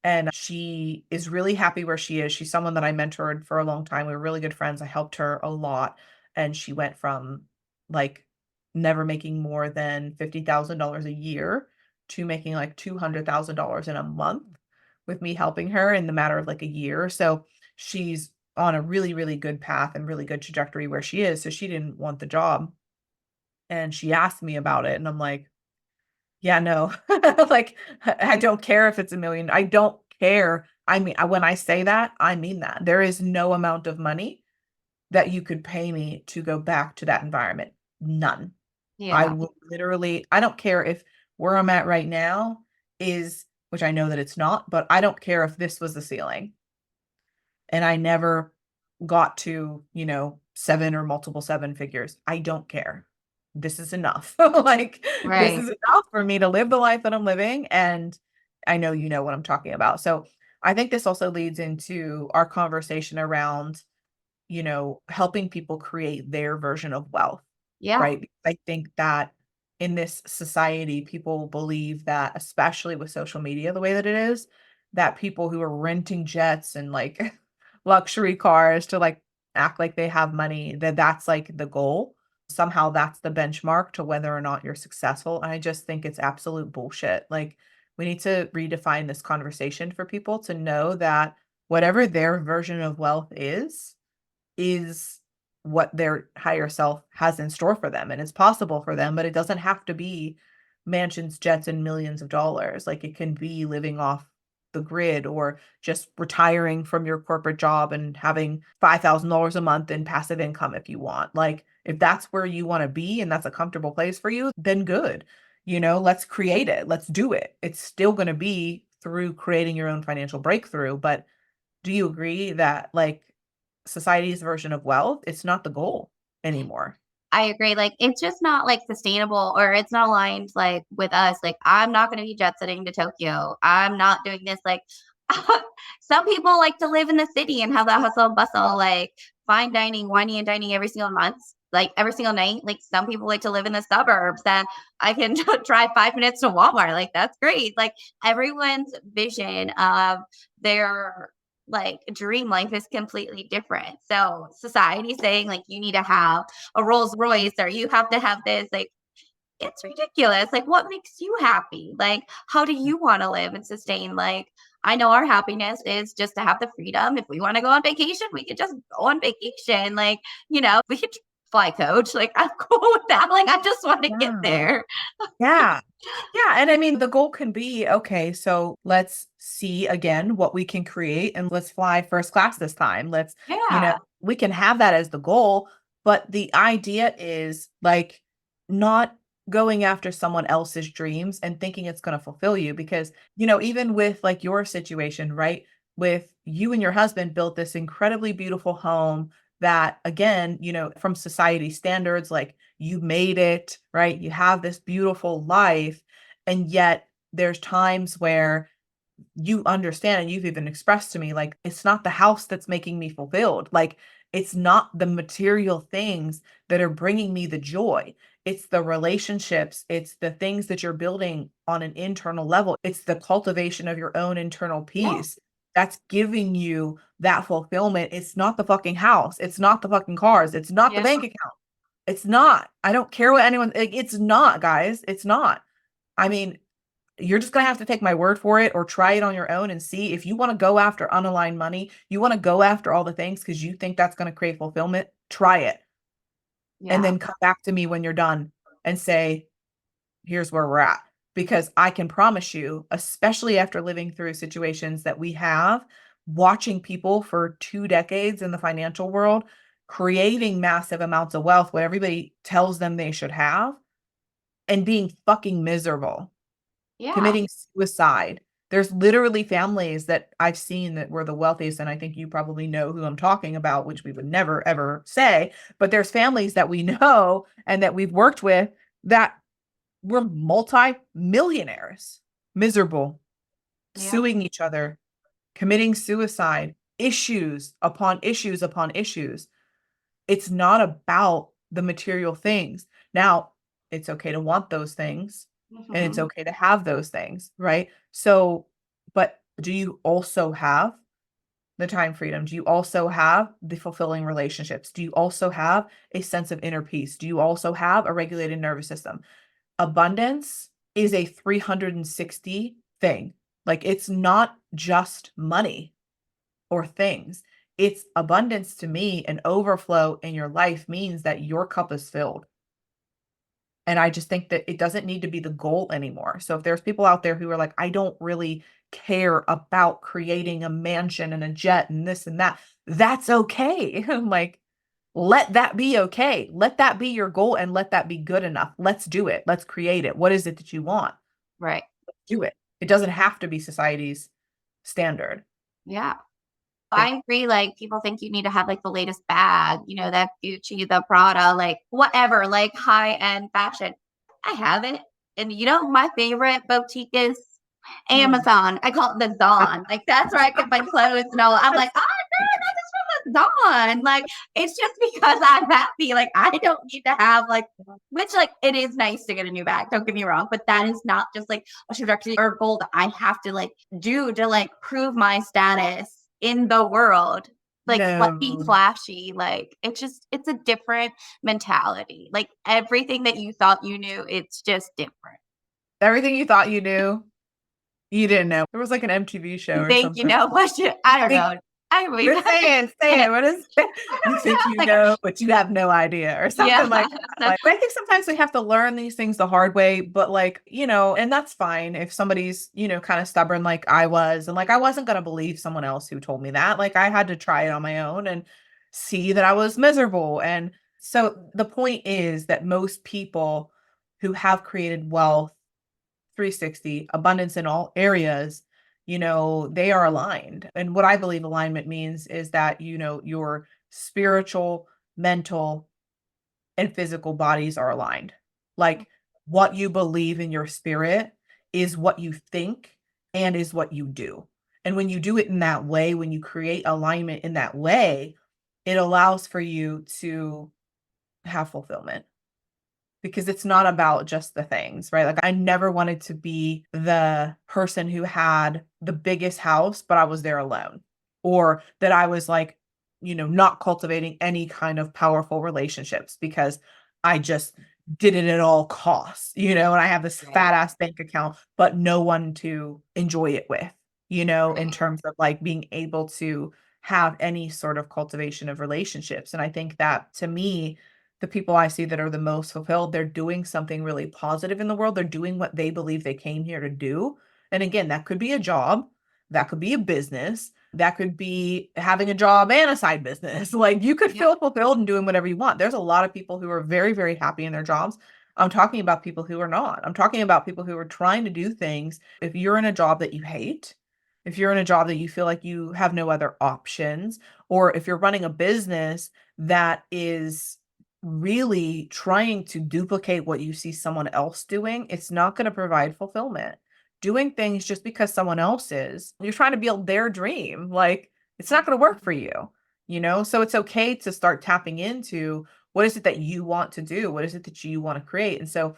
And she is really happy where she is. She's someone that I mentored for a long time. We were really good friends. I helped her a lot. And she went from like never making more than $50,000 a year to making like $200,000 in a month with me helping her in the matter of like a year. So she's on a really, really good path and really good trajectory where she is. So she didn't want the job. And she asked me about it. And I'm like, yeah, no. Like, I don't care if it's 1,000,000. I don't care. I mean, when I say that, I mean that. There is no amount of money that you could pay me to go back to that environment. None. I Yeah. will literally I don't care if where I'm at right now is, which I know that it's not, but I don't care if this was the ceiling and I never got to, 7 or multiple 7 figures. I don't care. This is enough. Like, this Right. is enough for me to live the life that I'm living, and I know you know what I'm talking about. So, I think this also leads into our conversation around, helping people create their version of wealth, Yeah. right? I think that in this society, people believe that, especially with social media the way that it is, that people who are renting jets and like luxury cars to like act like they have money, that that's like the goal. Somehow that's the benchmark to whether or not you're successful. And I just think it's absolute bullshit. Like, we need to redefine this conversation for people to know that whatever their version of wealth is what their higher self has in store for them, and it's possible for them, but it doesn't have to be mansions, jets, and millions of dollars. Like, it can be living off the grid or just retiring from your corporate job and having $5,000 a month in passive income if you want. Like, if that's where you wanna be and that's a comfortable place for you, then good. Let's create it. Let's do it. It's still gonna be through creating your own financial breakthrough, but do you agree that, like, society's version of wealth, it's not the goal anymore? I agree. Like, it's just not like sustainable or it's not aligned like with us. Like, I'm not going to be jet setting to Tokyo. I'm not doing this. Like, some people like to live in the city and have that hustle and bustle, like fine dining, whining and dining every single month, like every single night. Like, some people like to live in the suburbs and I can drive 5 minutes to Walmart. Like, that's great. Like, everyone's vision of their like dream life is completely different. So society saying like you need to have a Rolls Royce or you have to have this, like, it's ridiculous. Like, what makes you happy? Like, how do you want to live and sustain? Like, I know our happiness is just to have the freedom. If we want to go on vacation, we could just go on vacation. Like, we could fly coach. Like, I'm cool with that. Like, I just want to get Yeah. there. Yeah. Yeah, and I mean, the goal can be, okay, so let's see again what we can create and let's fly first class this time. Yeah. We can have that as the goal, but the idea is like not going after someone else's dreams and thinking it's going to fulfill you because, even with like your situation, right? With you and your husband built this incredibly beautiful home that again, from society standards, like you made it, right? You have this beautiful life. And yet there's times where you understand and you've even expressed to me, like, it's not the house that's making me fulfilled. Like, it's not the material things that are bringing me the joy. It's the relationships, it's the things that you're building on an internal level. It's the cultivation of your own internal Yeah. peace that's giving you that fulfillment. It's not the fucking house. It's not the fucking cars. It's not the Yeah. bank account. It's not. I don't care what anyone, like, it's not, guys. It's not. I mean, you're just going to have to take my word for it or try it on your own and see. If you want to go after unaligned money, you want to go after all the things because you think that's going to create fulfillment, try it. And Yeah. then come back to me when you're done and say, here's where we're at. Because I can promise you, especially after living through situations that we have, watching people for 2 decades in the financial world, creating massive amounts of wealth, what everybody tells them they should have, and being fucking miserable, Yeah. committing suicide. There's literally families that I've seen that were the wealthiest, and I think you probably know who I'm talking about, which we would never ever say, but there's families that we know and that we've worked with that were multi-millionaires, miserable, Yeah. suing each other, committing suicide, issues upon issues upon issues. It's not about the material things. Now, it's okay to want those things and it's Mhm. okay to have those things, right? So, but do you also have the time freedom? Do you also have the fulfilling relationships? Do you also have a sense of inner peace? Do you also have a regulated nervous system? Abundance is a 360 thing. Like, it's not just money or things. It's abundance to me, and overflow in your life means that your cup is filled. And I just think that it doesn't need to be the goal anymore. So if there's people out there who are like, I don't really care about creating a mansion and a jet and this and that, that's okay. I'm like, let that be okay. Let that be your goal and let that be good enough. Let's do it. Let's create it. What is it that you want? Right. Do it. It doesn't have to be society's standard. Yeah. Like, I agree. Like people think you need to have like the latest bag, that Gucci, the Prada, like whatever, like high end fashion. I have it. And my favorite boutique is mm, Amazon. I call it the Dawn. Like that's where I get my clothes and all. I'm like, oh man, this is from the Dawn. Like it's just because I'm happy. Like I don't need to have like which like it is nice to get a new bag. Don't get me wrong, but that is not just like a trajectory or goal that I have to like do to like prove my status in the world. Like being no, flashy, like it's a different mentality. Like everything that you thought you knew, it's just different. everything you thought you knew, you didn't know. There was like an MTV show You or think you something. know, but I don't know. I mean, You're saying, say yeah, it. What is it? You think you like, know, but you have no idea, or yeah. something like that. So, Like, I think sometimes we have to learn these things the hard way, but like, and that's fine if somebody's, kind of stubborn like I was, and like I wasn't gonna believe someone else who told me that. Like I had to try it on my own and see that I was miserable. And so the point is that most people who have created wealth 360, abundance in all areas, they are aligned. And what I believe alignment means is that, your spiritual, mental, and physical bodies are aligned. Like what you believe in your spirit is what you think and is what you do. And when you do it in that way, when you create alignment in that way, it allows for you to have fulfillment because it's not about just the things, right? Like I never wanted to be the person who had the biggest house, but I was there alone. Or that I was like, not cultivating any kind of powerful relationships because I just did it at all costs, and I have this right, fat ass bank account, but no one to enjoy it with, in right, terms of like being able to have any sort of cultivation of relationships. And I think that to me, the people I see that are the most fulfilled, they're doing something really positive in the world. They're doing what they believe they came here to do. And again, that could be a job, that could be a business, that could be having a job and a side business. Like you could yeah, feel fulfilled and doing whatever you want. There's a lot of people who are very, very happy in their jobs. I'm talking about people who are not. I'm talking about people who are trying to do things. If you're in a job that you hate, if you're in a job that you feel like you have no other options, or if you're running a business that is really trying to duplicate what you see someone else doing, it's not going to provide fulfillment. Doing things just because someone else is, you're trying to build their dream. Like it's not going to work for you. So it's okay to start tapping into what is it that you want to do? What is it that you want to create? And so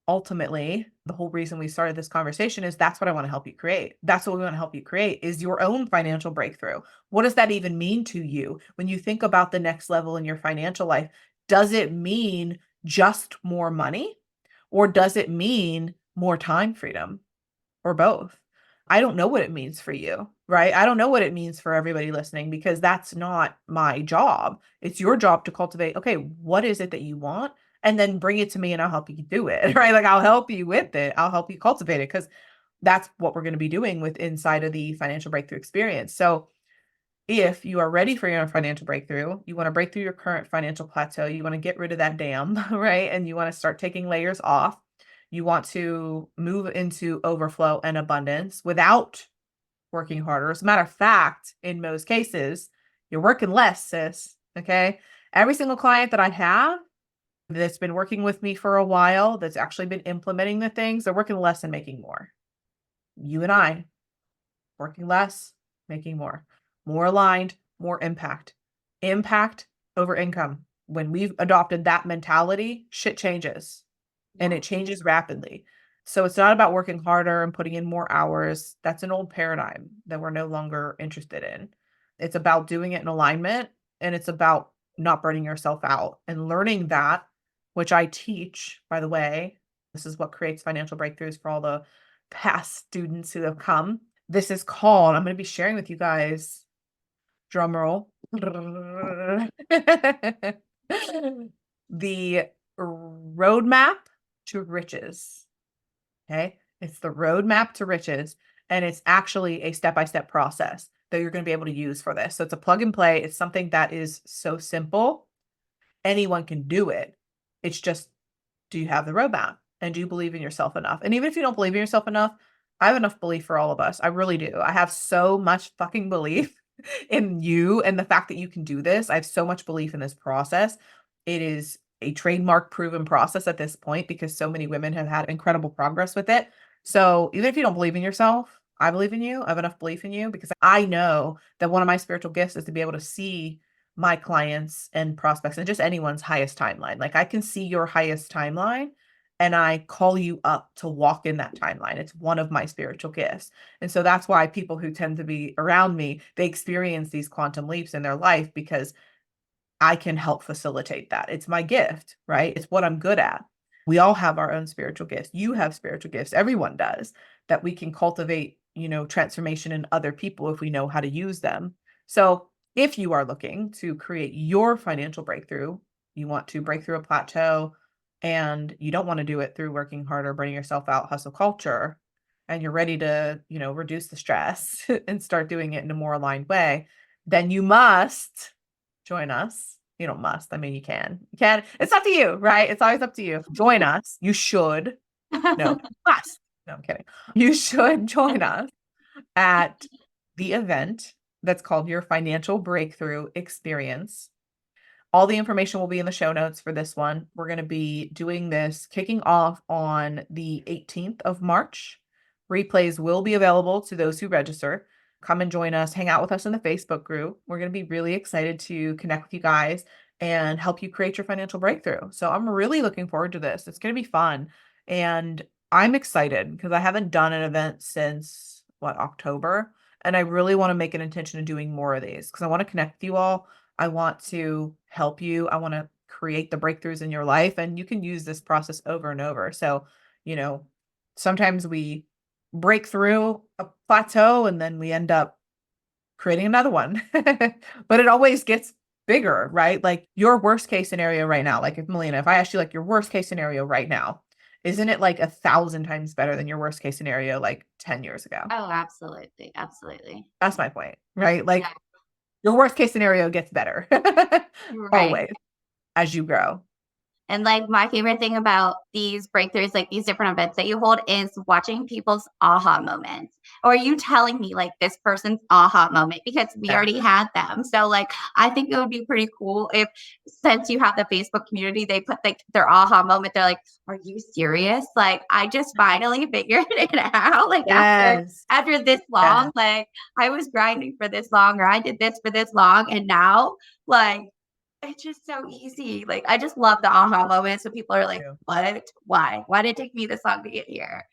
ultimately, the whole reason we started this conversation is that's what I want to help you create. That's what we want to help you create is your own financial breakthrough. What does that even mean to you when you think about the next level in your financial life? Does it mean just more money or does it mean more time freedom? or both. I don't know what it means for you, right? I don't know what it means for everybody listening because that's not my job. It's your job to cultivate, okay, what is it that you want? And then bring it to me and I'll help you do it, right? Like I'll help you with it. I'll help you cultivate it because that's what we're going to be doing with inside of the financial breakthrough experience. So if you are ready for your financial breakthrough, you want to break through your current financial plateau, you want to get rid of that dam, right? And you want to start taking layers off. You want to move into overflow and abundance without working harder. As a matter of fact, in most cases, you're working less, sis. Okay. Every single client that I have that's been working with me for a while, that's actually been implementing the things, they're working less and making more. You and I, working less, making more aligned, more impact. Impact over income. When we've adopted that mentality, shit changes and it changes rapidly. So it's not about working harder and putting in more hours. That's an old paradigm that we're no longer interested in. It's about doing it in alignment and it's about not burning yourself out and learning that, which I teach, by the way. This is what creates financial breakthroughs for all the past students who have come. This is called, I'm going to be sharing with you guys, drum roll, the roadmap to riches. Okay. It's the roadmap to riches. And it's actually a step-by-step process that you're going to be able to use for this. So it's a plug and play. It's something that is so simple. Anyone can do it. It's just, do you have the roadmap? And do you believe in yourself enough? And even if you don't believe in yourself enough, I have enough belief for all of us. I really do. I have so much fucking belief in you and the fact that you can do this. I have so much belief in this process. It is a trademark proven process at this point because so many women have had incredible progress with it. So even if you don't believe in yourself, I believe in you. I have enough belief in you because I know that one of my spiritual gifts is to be able to see my clients and prospects and just anyone's highest timeline. Like I can see your highest timeline and I call you up to walk in that timeline. It's one of my spiritual gifts. And so that's why people who tend to be around me, they experience these quantum leaps in their life because I can help facilitate that. It's my gift, right? It's what I'm good at. We all have our own spiritual gifts. You have spiritual gifts. Everyone does that we can cultivate, transformation in other people if we know how to use them. So if you are looking to create your financial breakthrough, you want to break through a plateau and you don't want to do it through working harder, burning yourself out, hustle culture, and you're ready to, reduce the stress and start doing it in a more aligned way, then you must join us. You don't must. I mean, you can. You can. It's up to you, right? It's always up to you. Join us. You should. No, must. No, I'm kidding. You should join us at the event that's called your Financial Breakthrough Experience. All the information will be in the show notes for this one. We're going to be doing this kicking off on the 18th of March. Replays will be available to those who register. Come and join us, hang out with us in the Facebook group. We're going to be really excited to connect with you guys and help you create your financial breakthrough. So I'm really looking forward to this. It's going to be fun. And I'm excited because I haven't done an event since October. And I really want to make an intention of doing more of these because I want to connect with you all. I want to help you. I want to create the breakthroughs in your life, and you can use this process over and over. So, sometimes we break through a plateau and then we end up creating another one, but it always gets bigger, right? Like your worst case scenario right now, like if Melina, if I asked you like your worst case scenario right now, isn't it like 1,000 times better than your worst case scenario like 10 years ago? Oh, absolutely. Absolutely. That's my point, right? Like your worst case scenario gets better Right. always as you grow. And like my favorite thing about these breakthroughs, like these different events that you hold, is watching people's aha moments. Or you telling me like this person's aha moment because we Yeah. already had them. So like I think it would be pretty cool if, since you have the Facebook community, they put like their aha moment. They're like, "Are you serious? Like I just finally figured it out. Like Yes. after this Yeah. long, like I was grinding for this long, or I did this for this long, and now like." It's just so easy. Like, I just love the aha moments when people are like, Too. "What? Why? Why did it take me this long to get here?"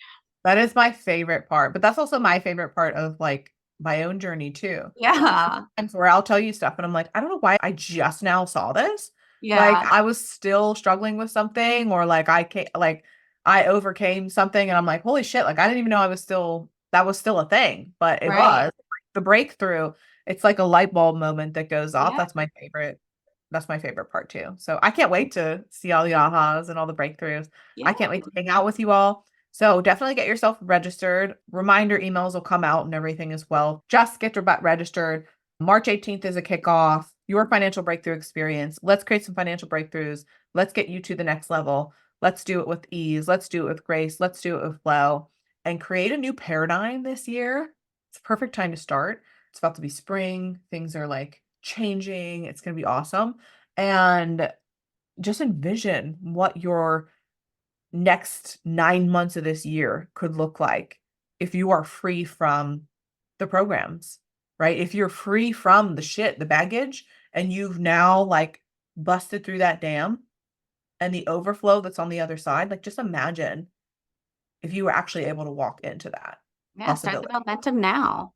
That is my favorite part, but that's also my favorite part of like my own journey too. Yeah. And where I'll tell you stuff and I'm like, I don't know why I just now saw this. Like Yeah. I was still struggling with something or like I can't like I overcame something and I'm like, holy shit, like I didn't even know that was still a thing, but it Right. was the breakthrough. It's like a light bulb moment that goes off. Yeah. That's my favorite. That's my favorite part too. So I can't wait to see all the ahas and all the breakthroughs. Yeah. I can't wait to hang out with you all. So definitely get yourself registered. Reminder emails will come out and everything as well. Just get your butt registered. March 18th is a kickoff. Your financial breakthrough experience. Let's create some financial breakthroughs. Let's get you to the next level. Let's do it with ease. Let's do it with grace. Let's do it with flow and create a new paradigm this year. It's a perfect time to start. It's about to be spring. Things are like changing. It's going to be awesome. And just envision what your next 9 months of this year could look like if you are free from the programs, right? If you're free from the shit, the baggage, and you've now like busted through that dam and the overflow that's on the other side, like just imagine if you were actually able to walk into that Yeah. Start the possibility. momentum now.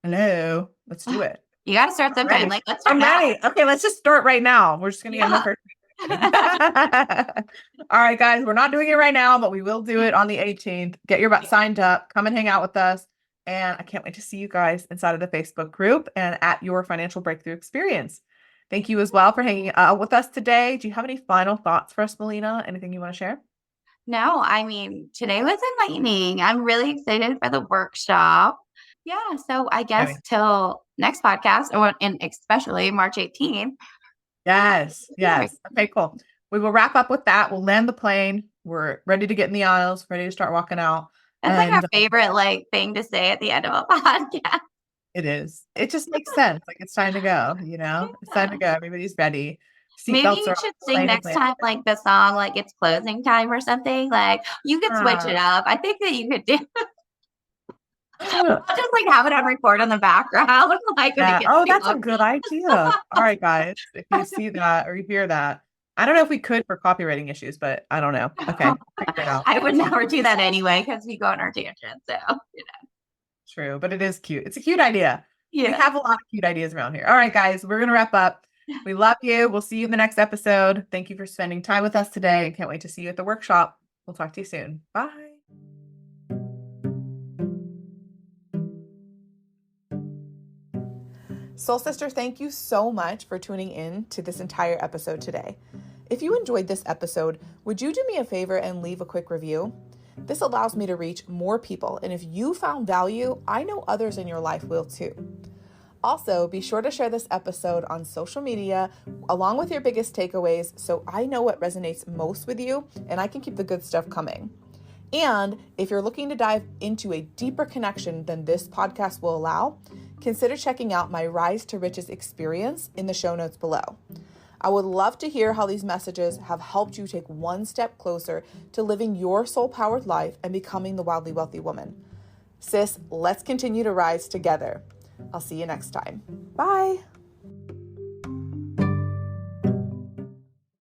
Hello, let's do it. You got to start sometime. Ready. Like, let's start I'm now. ready. Okay, let's just start right now. We're just gonna get in the first. All right, guys, we're not doing it right now, but we will do it on the 18th. Get your butt signed up. Come and hang out with us. And I can't wait to see you guys inside of the Facebook group and at your financial breakthrough experience. Thank you as well for hanging out with us today. Do you have any final thoughts for us, Melina? Anything you want to share? No, I mean, today was enlightening. I'm really excited for the workshop. Yeah. So I guess Okay. till next podcast, and especially March 18th. Yes, Yeah. yes. Okay, cool. We will wrap up with that. We'll land the plane. We're ready to get in the aisles, ready to start walking out. That's like our And favorite like thing to say at the end of a podcast. it is. It just makes sense. Like it's time to go, you know? It's time to Yeah. go. Everybody's ready. Maybe Seatbelts you are on. should The sing plane is next landing. time, like the song, like it's closing time or something. Like you could switch it up. I think that you could do. I'll just like have it on record on the background, like when it Yeah. gets Oh, too that's a long. good idea. All right, guys. If you see that or you hear that, I don't know if we could for copywriting issues, but I don't know. Okay. Figure it out. I would never do that anyway because we go on our tangent. So True, but it is cute. It's a cute idea. We yeah. have a lot of cute ideas around here. All right, guys, we're going to wrap up. We love you. We'll see you in the next episode. Thank you for spending time with us today. Can't wait to see you at the workshop. We'll talk to you soon. Bye. Soul Sister, thank you so much for tuning in to this entire episode today. If you enjoyed this episode, would you do me a favor and leave a quick review? This allows me to reach more people, and if you found value, I know others in your life will too. Also, be sure to share this episode on social media along with your biggest takeaways so I know what resonates most with you and I can keep the good stuff coming. And if you're looking to dive into a deeper connection than this podcast will allow, consider checking out my Rise to Riches experience in the show notes below. I would love to hear how these messages have helped you take one step closer to living your soul-powered life and becoming the wildly wealthy woman. Sis, let's continue to rise together. I'll see you next time. Bye.